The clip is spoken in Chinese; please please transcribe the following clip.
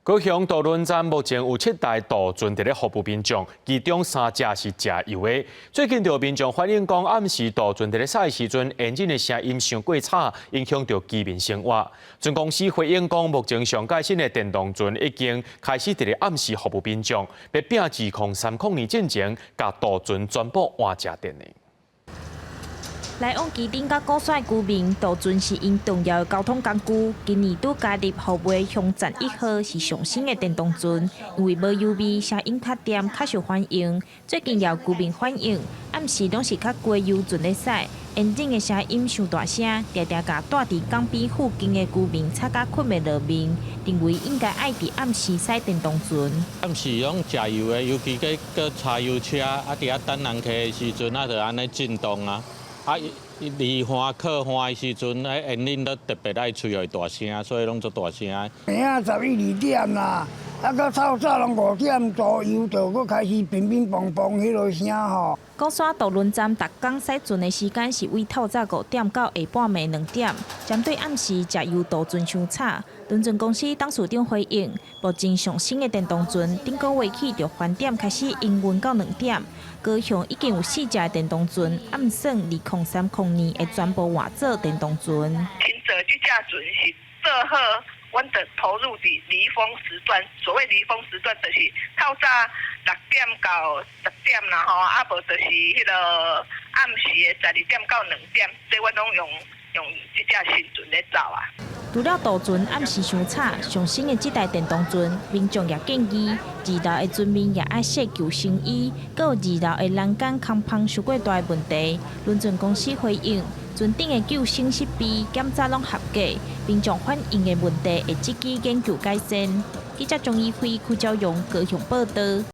高雄渡轮站目前有7台渡轮伫咧服务民众，其中3架是加油的。最近有民众反映讲，暗时渡轮伫咧驶时阵，引擎的声音伤过吵，影响到居民生活。船公司回应讲，目前上届新的电动船已经开始伫咧暗时服务民众，要拼2030年进前，甲渡轮全部换正电的。 来往基顶甲高帅居民，渡轮是因重要的交通工具。今年拄加入后尾乡站1号是上新的电动船，因为无油味，声音较甜，较受欢迎。最近也有居民反映，暗时拢是较过油船咧驶，引擎的声音伤大声，常常甲住伫港边附近的居民吵甲困袂落眠，认为应该爱伫暗时驶电动船。暗时拢加油的，尤其个柴油车，伫遐等人客的时阵，就安尼震动啊。 离岸靠岸的时阵，引擎都特别爱吹会大声，所以拢做大声。明仔11、2点啦，到早拢5点左右就搁开始乒乒乓乓迄落声吼。高山渡轮站逐工驶船的时间是为透早5点到下半暝2点，针对暗时加油渡轮伤吵，轮船公司董事长回应，目前上新的电动船顶个月起就返点开始营运到2点。 高雄已经有4架电动船，暗算2030年会全部换做电动船。听着，这架船是做好，阮就投入伫离峰时段。所谓离峰时段，就是透早6点到10点啦吼，啊无就是迄个暗时的12点到2点，这阮拢用这架新船咧走啊。 除了渡船暗时伤吵，上新的这台电动船，民众也建议二楼的船面也爱设救生衣，搁有2楼的栏杆空旷受过大的问题。轮船公司回应，船顶的救生设备检查拢合格，民众反映的问题会积极研究改善。记者钟义辉、邱昭勇高雄报道。